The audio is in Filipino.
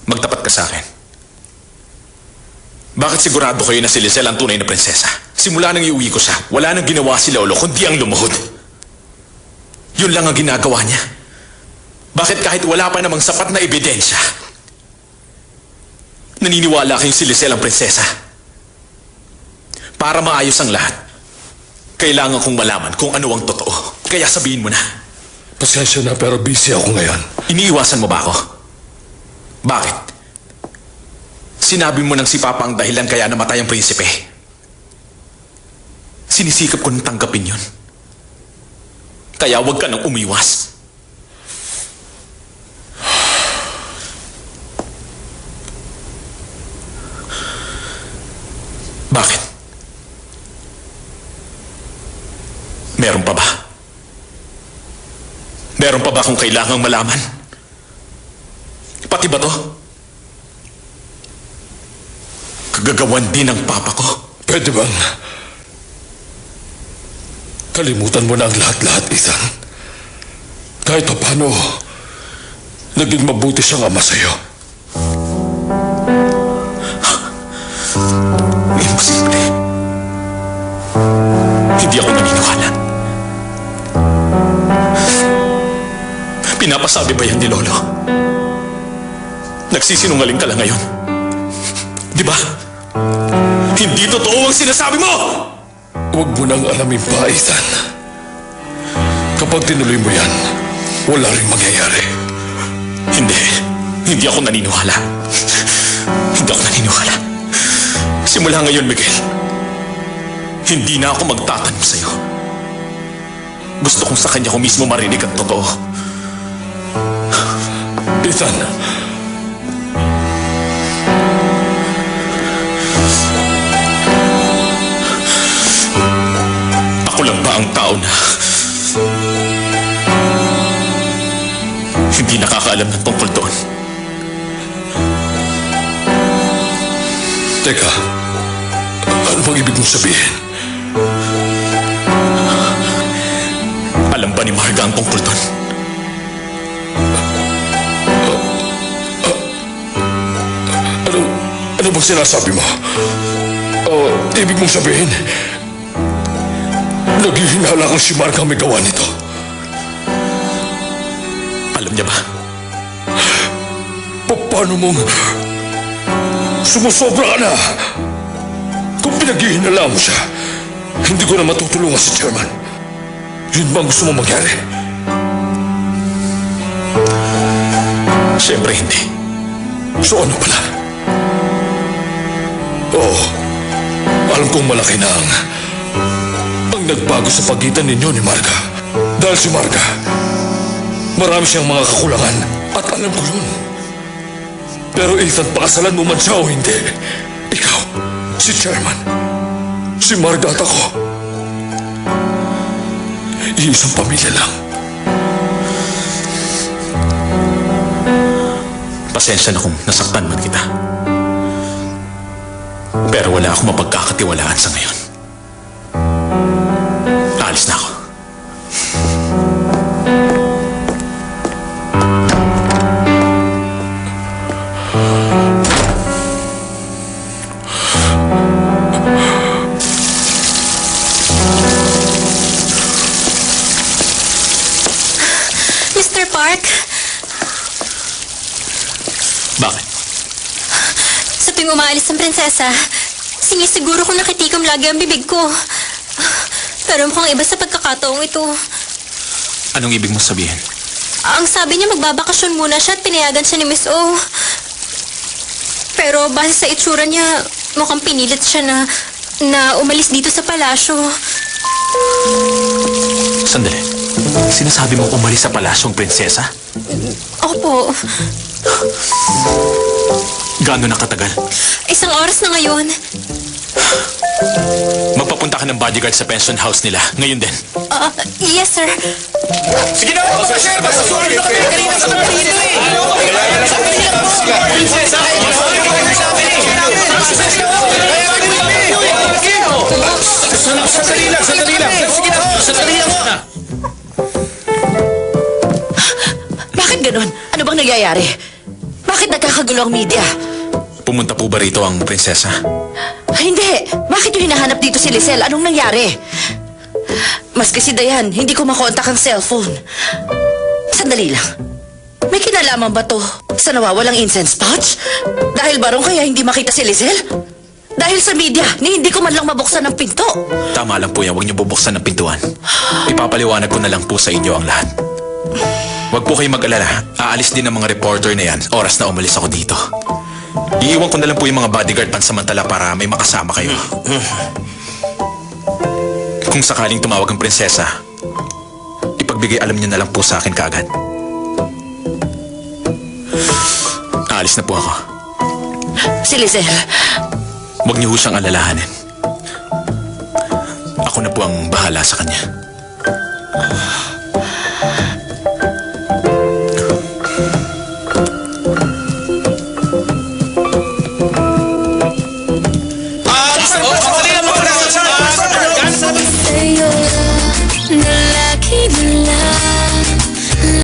Magtapat ka sa akin. Bakit sigurado kayo na si Lizelle ang tunay na prinsesa? Simula nang iuwi ko siya, wala nang ginawa si Lolo kundi ang lumuhod. Yun lang ang ginagawa niya. Bakit kahit wala pa namang sapat na ebidensya, naniniwala kayong si Lizelle ang prinsesa? Para maayos ang lahat, kailangan kong malaman kung ano ang totoo. Kaya sabihin mo na. Pasensya na pero busy ako ngayon. Iniiwasan mo ba ako? Bakit? Sinabi mo nang si Papa ang dahilan kaya namatay ang prinsipe. Sinisikap ko nang tanggapin yun. Kaya huwag ka nang umiwas. Bakit? Meron pa ba? Meron pa ba kung kailangang malaman? Pati ba to? Kagagawan din ng Papa ko. Pwede bang kalimutan mo na ang lahat-lahat, Ethan? Kahit pa paano, naging mabuti siyang ama sa'yo. Imposible. Hindi ako naniniwala. Pinapasabi ba yan ni Lolo? Nagsisinungaling ka lang ngayon. Di ba? Hindi totoo ang sinasabi mo! Huwag mo nang alamin pa, Ethan. Kapag tinuloy mo yan, wala rin mangyayari. Hindi. Hindi ako naniniwala. Hindi ako naniniwala. Simula ngayon, Miguel, hindi na ako magtatanong sa'yo. Gusto kong sa kanya ko mismo marinig ang totoo. Ethan, ako lang ba ang tao na hindi nakakaalam ng tungkol doon? teka, ano bang ibig mong sabihin? Alam ba ni Marga ang tungkol doon? Ano bang sinasabi mo? Ibig mong sabihin, naghihinala kang si Marga may gawa nito. Alam niya ba? Paano mong sumusobra ka na? Kung pinaghihinala mo siya, hindi ko na matutulungan si Chairman. Yun ba ang gusto mong mangyari? Siyempre hindi. So ano pala? Oo, alam kong malaki na ang nagbago sa pagitan ninyo ni Marga. Dahil si Marga, marami siyang mga kakulangan at alam ko yun. Pero Ethan, pakasalan mo man siya o hindi, ikaw, si Chairman, si Marga at ako, iisang pamilya lang. Pasensya na kung nasaktan man kita. Pero wala akong mapagkakatiwalaan sa ngayon. Aalis na ako. Mr. Park, Bakit? sa tuwing umaalis ang prinsesa, sinisiguro kong nakitikom lagi ang bibig ko. Pero mukhang iba sa pagkakataong ito. Anong ibig mong sabihin? Ang sabi niya magbabakasyon muna siya at pinayagan siya ni Miss O. Pero base sa itsura niya, mukhang pinilit siya na umalis dito sa palasyo. Sandali. Sinasabi mo umalis sa palasyong prinsesa? Opo, Gaano na katagal? 1 oras na ngayon. Magpapunta ka ng bodyguard sa pension house nila. Ngayon din. Yes, sir. Sige na! Sir! Sorry na kami! Kanina sa kanina eh! Sandali lang! Sige na! Sandali lang! Bakit ganon? Ano bang nangyayari? Bakit nagkakaroon nagkakagulo ang media. Pumunta po ba rito ang prinsesa? Hindi! Bakit yung hinahanap dito si Lizelle? Anong nangyari? Maski si Dayan, hindi ko makontak ang cellphone. Sandali lang. May kinalaman ba to sa nawawalang incense pouch? Dahil barong kaya hindi makita si Lizelle? Dahil sa media, ni hindi ko man lang mabuksan ang pinto. Tama lang po yan, huwag niyo bubuksan ng pintuan. Ipapaliwanag ko na lang po sa inyo ang lahat. Huwag po kayong mag-alala. Aalis din ang mga reporter na yan oras na umalis ako dito. Iiwan ko na lang po yung mga bodyguard pansamantala para may makasama kayo. Kung sakaling tumawag ang prinsesa, ipagbigay alam niyo na lang po sa akin kaagad. Aalis na po ako. Si Lizelle, Huwag niyo ho siyang alalahanin. Ako na po ang bahala sa kanya.